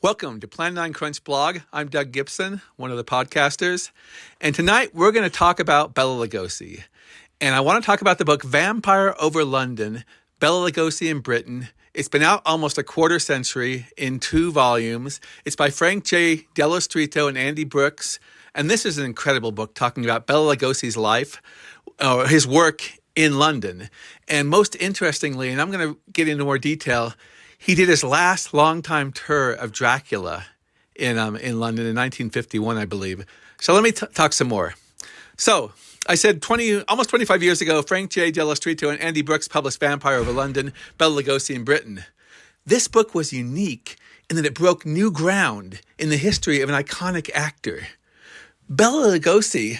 Welcome to Plan 9 Crunch blog. I'm Doug Gibson, one of the podcasters. And tonight we're going to talk about Bela Lugosi. And I want to talk about the book Vampire Over London, Bela Lugosi in Britain. It's been out almost a quarter century in 2 volumes. It's by Frank J. Dello Stritto and Andi Brooks. And this is an incredible book talking about Bela Lugosi's life, his work in London. And most interestingly, and I'm going to get into more detail, he did his last long-time tour of Dracula in London in 1951, I believe. So let me talk some more. So I said almost 25 years ago, Frank J. Dello Stritto and Andi Brooks published Vampire Over London, Bela Lugosi in Britain. This book was unique in that it broke new ground in the history of an iconic actor. Bela Lugosi,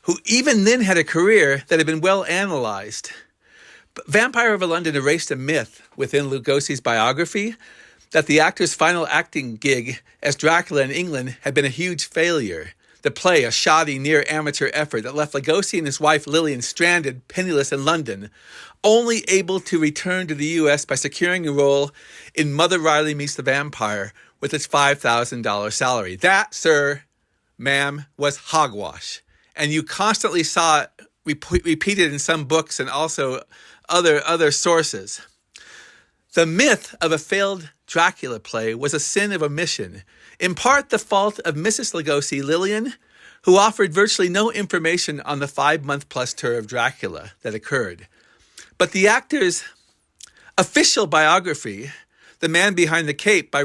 who even then had a career that had been well analyzed. Vampire Over London erased a myth within Lugosi's biography that the actor's final acting gig as Dracula in England had been a huge failure. The play, a shoddy, near-amateur effort that left Lugosi and his wife Lillian stranded, penniless in London, only able to return to the U.S. by securing a role in Mother Riley Meets the Vampire with its $5,000 salary. That, sir, ma'am, was hogwash. And you constantly saw it repeated in some books and also other sources. The myth of a failed Dracula play was a sin of omission, in part the fault of Mrs. Lugosi, Lillian, who offered virtually no information on the 5-month-plus tour of Dracula that occurred. But the actor's official biography, The Man Behind the Cape by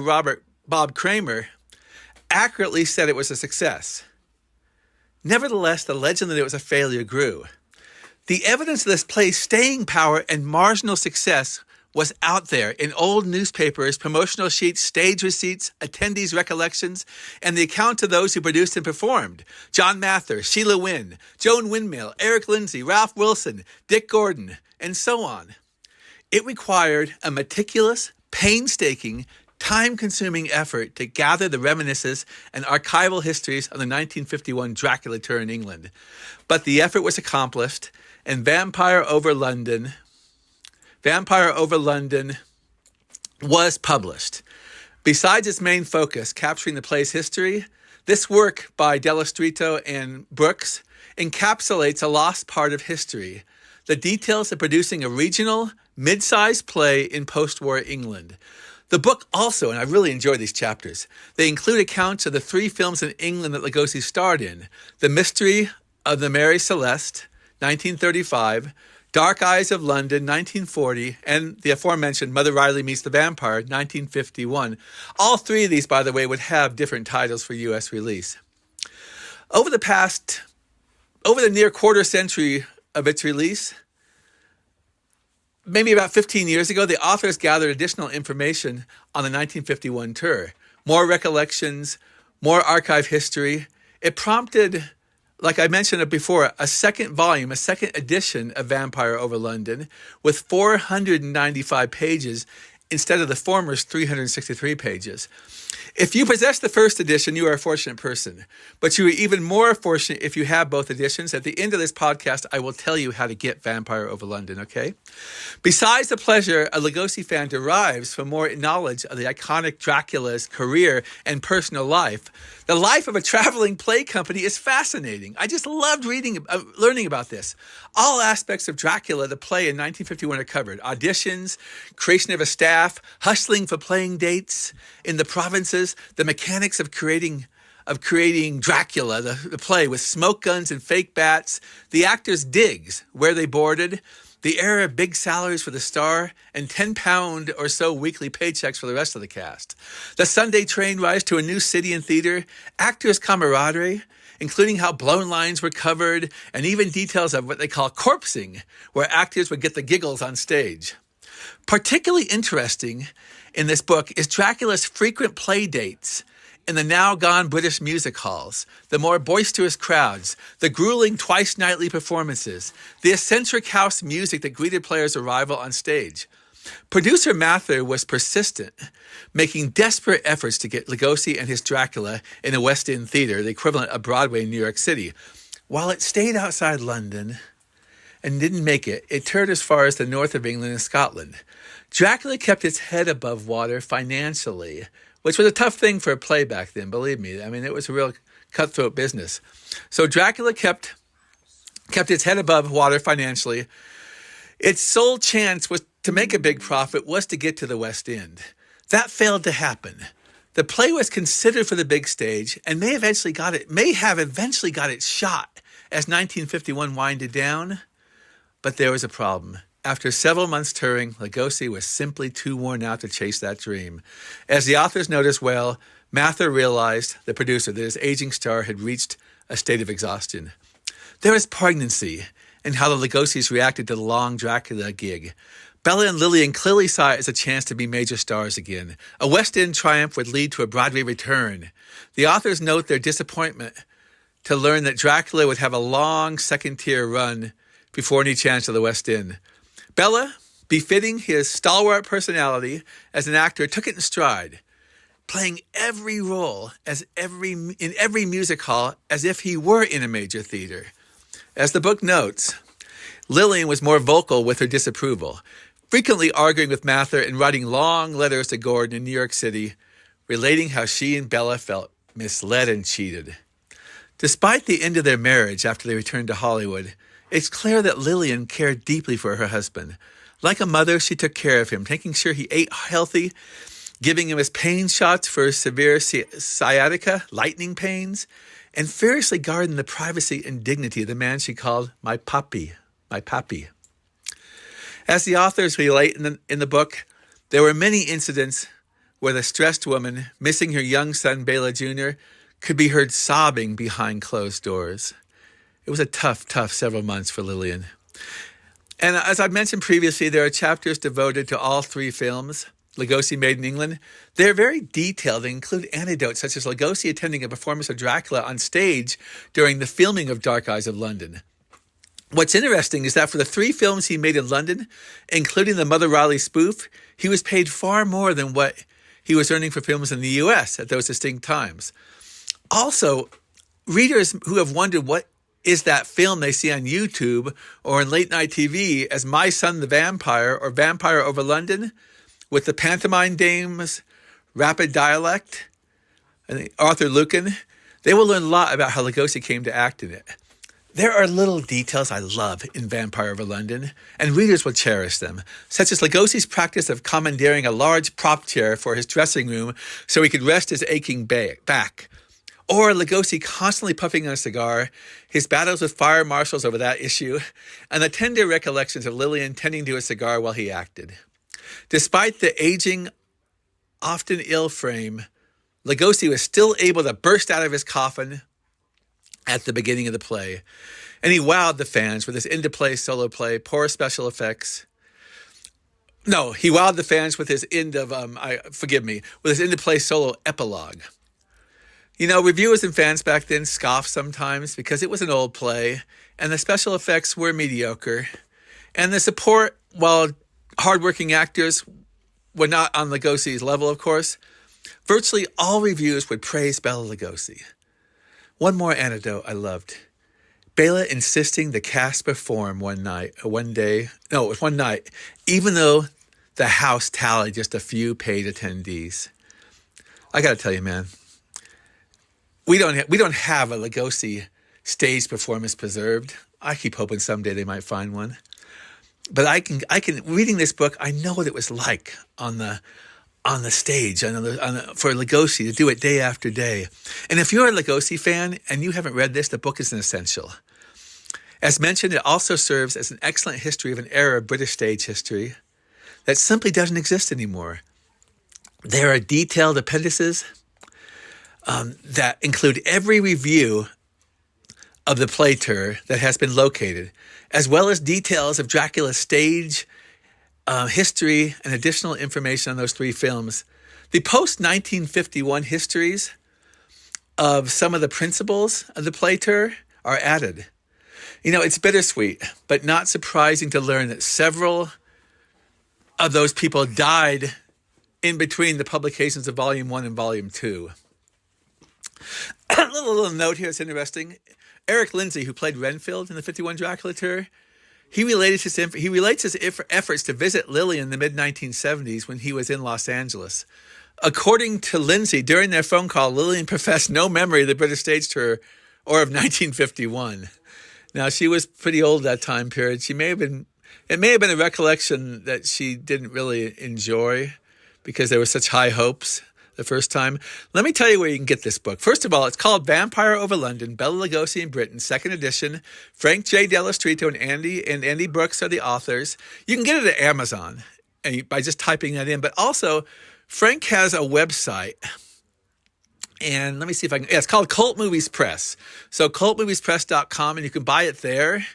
Bob Kramer, accurately said it was a success. Nevertheless, the legend that it was a failure grew. The evidence of this play's staying power and marginal success was out there in old newspapers, promotional sheets, stage receipts, attendees' recollections, and the accounts of those who produced and performed. John Mather, Sheila Wynne, Joan Windmill, Eric Lindsay, Ralph Wilson, Dick Gordon, and so on. It required a meticulous, painstaking, time-consuming effort to gather the reminiscences and archival histories of the 1951 Dracula tour in England. But the effort was accomplished, and Vampire Over London was published. Besides its main focus, capturing the play's history, this work by Dello Stritto and Brooks encapsulates a lost part of history, the details of producing a regional, mid-sized play in post-war England. The book also, and I really enjoyed these chapters, they include accounts of the 3 films in England that Lugosi starred in: The Mystery of the Mary Celeste, 1935, Dark Eyes of London, 1940, and the aforementioned Mother Riley Meets the Vampire, 1951. All 3 of these, by the way, would have different titles for U.S. release. Over the near quarter century of its release, maybe about 15 years ago, the authors gathered additional information on the 1951 tour. More recollections, more archive history. It prompted, like I mentioned before, a second volume, a second edition of Vampire Over London with 495 pages instead of the former's 363 pages. If you possess the first edition, you are a fortunate person. But you are even more fortunate if you have both editions. At the end of this podcast, I will tell you how to get Vampire Over London, okay? Besides the pleasure a Lugosi fan derives from more knowledge of the iconic Dracula's career and personal life, the life of a traveling play company is fascinating. I just loved learning about this. All aspects of Dracula, the play in 1951, are covered. Auditions, creation of a staff, hustling for playing dates in the provinces, the mechanics of creating Dracula, the play, with smoke guns and fake bats, the actors' digs, where they boarded, the era of big salaries for the star, and £10 or so weekly paychecks for the rest of the cast. The Sunday train rides to a new city and theater, actors' camaraderie, including how blown lines were covered, and even details of what they call corpsing, where actors would get the giggles on stage. Particularly interesting in this book is Dracula's frequent play dates in the now-gone British music halls, the more boisterous crowds, the grueling twice-nightly performances, the eccentric house music that greeted players' arrival on stage. Producer Mather was persistent, making desperate efforts to get Lugosi and his Dracula in a West End theater, the equivalent of Broadway in New York City. While it stayed outside London and didn't make it, it toured as far as the north of England and Scotland. Dracula kept its head above water financially which was a tough thing for a play back then, believe me. I mean, it was a real cutthroat business. So Dracula kept its head above water financially. Its sole chance was to make a big profit was to get to the West End. That failed to happen. The play was considered for the big stage and may have eventually got its shot as 1951 winded down. But there was a problem. After several months touring, Lugosi was simply too worn out to chase that dream. As the authors noticed well, Mather realized, the producer, that his aging star had reached a state of exhaustion. There was poignancy in how the Lugosis reacted to the long Dracula gig. Bela and Lillian clearly saw it as a chance to be major stars again. A West End triumph would lead to a Broadway return. The authors note their disappointment to learn that Dracula would have a long second-tier run before any chance of the West End. Bela, befitting his stalwart personality as an actor, took it in stride, playing every role in every music hall as if he were in a major theater. As the book notes, Lillian was more vocal with her disapproval, frequently arguing with Mather and writing long letters to Gordon in New York City, relating how she and Bela felt misled and cheated. Despite the end of their marriage after they returned to Hollywood, it's clear that Lillian cared deeply for her husband. Like a mother, she took care of him, making sure he ate healthy, giving him his pain shots for severe sciatica, lightning pains, and fiercely guarding the privacy and dignity of the man she called my papi. As the authors relate in the book, there were many incidents where the stressed woman, missing her young son Bela Jr., could be heard sobbing behind closed doors. It was a tough several months for Lillian. And as I've mentioned previously, there are chapters devoted to all three films, Lugosi Made in England. They're very detailed. They include anecdotes such as Lugosi attending a performance of Dracula on stage during the filming of Dark Eyes of London. What's interesting is that for the three films he made in London, including the Mother Riley spoof, he was paid far more than what he was earning for films in the U.S. at those distinct times. Also, readers who have wondered what is that film they see on YouTube or in late-night TV as My Son the Vampire or Vampire Over London with the pantomime dame's rapid dialect, and Arthur Lucan, they will learn a lot about how Lugosi came to act in it. There are little details I love in Vampire Over London, and readers will cherish them, such as Lugosi's practice of commandeering a large prop chair for his dressing room so he could rest his aching back. Or Lugosi constantly puffing on a cigar, his battles with fire marshals over that issue, and the tender recollections of Lillian tending to a cigar while he acted. Despite the aging, often ill frame, Lugosi was still able to burst out of his coffin at the beginning of the play, and he wowed the fans with his end-of-play solo play, poor special effects. No, he wowed the fans with his with his end-of-play solo epilogue. You know, reviewers and fans back then scoffed sometimes because it was an old play, and the special effects were mediocre, and the support, while hardworking actors were not on Lugosi's level, of course, virtually all reviews would praise Bela Lugosi. One more anecdote I loved. Bela insisting the cast perform one night, even though the house tallied just a few paid attendees. I got to tell you, man, we don't have a Lugosi stage performance preserved. I keep hoping someday they might find one. But I can reading this book, I know what it was like on the stage for Lugosi to do it day after day. And if you're a Lugosi fan and you haven't read this, the book is an essential. As mentioned, it also serves as an excellent history of an era of British stage history that simply doesn't exist anymore. There are detailed appendices that include every review of the play tour that has been located, as well as details of Dracula's stage history and additional information on those three films. The post-1951 histories of some of the principals of the play tour are added. You know, it's bittersweet, but not surprising to learn that several of those people died in between the publications of Volume 1 and Volume 2. A little note here that's interesting. Eric Lindsay, who played Renfield in the 51 Dracula tour, he relates his efforts to visit Lillian in the mid-1970s when he was in Los Angeles. According to Lindsay, during their phone call, Lillian professed no memory of the British stage tour or of 1951. Now, she was pretty old that time period. It may have been a recollection that she didn't really enjoy because there were such high hopes the first time. Let me tell you where you can get this book. First of all, it's called Vampire Over London, Bela Lugosi in Britain, second edition. Frank J. Dello, Stritto, and Andy Brooks are the authors. You can get it at Amazon by just typing that in. But also, Frank has a website. And let me see if I can. Yeah, it's called Cult Movies Press. So cultmoviespress.com, and you can buy it there.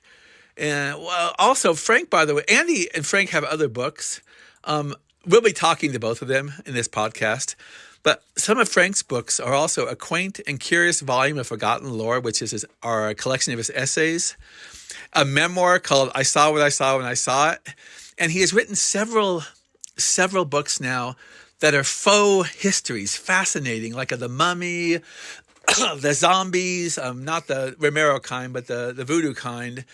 And also, Frank, by the way, Andy and Frank have other books. We'll be talking to both of them in this podcast. But some of Frank's books are also A Quaint and Curious Volume of Forgotten Lore, which is our collection of his essays. A memoir called I Saw What I Saw When I Saw It. And he has written several books now that are faux histories, fascinating, like The Mummy, the zombies, not the Romero kind, but the voodoo kind,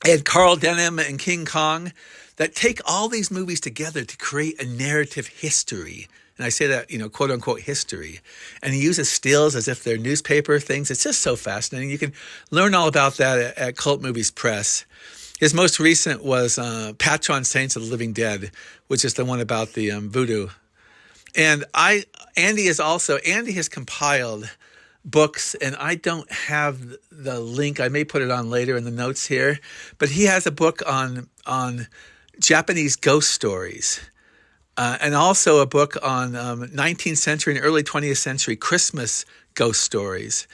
and Carl Denham and King Kong, that take all these movies together to create a narrative history. And I say that, quote unquote history. And he uses stills as if they're newspaper things. It's just so fascinating. You can learn all about that at Cult Movies Press. His most recent was Patron Saints of the Living Dead, which is the one about the voodoo. And Andy has compiled books, and I don't have the link. I may put it on later in the notes here, but he has a book on Japanese ghost stories, and also a book on 19th century and early 20th century Christmas ghost stories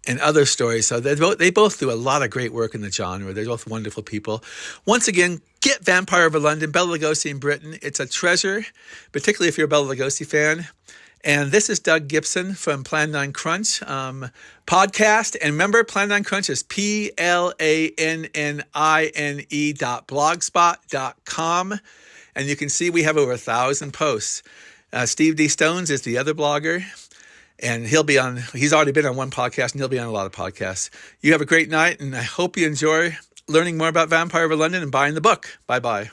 and other stories. So they both do a lot of great work in the genre. They're both wonderful people. Once again, get Vampire Over London, Bela Lugosi in Britain. It's a treasure, particularly if you're a Bela Lugosi fan. And this is Doug Gibson from Plan 9 Crunch podcast. And remember, Plan 9 Crunch is PLANNINE.blogspot.com. And you can see we have over 1,000 posts. Steve D. Stones is the other blogger. And he's already been on one podcast, and he'll be on a lot of podcasts. You have a great night, and I hope you enjoy learning more about Vampire Over London and buying the book. Bye-bye.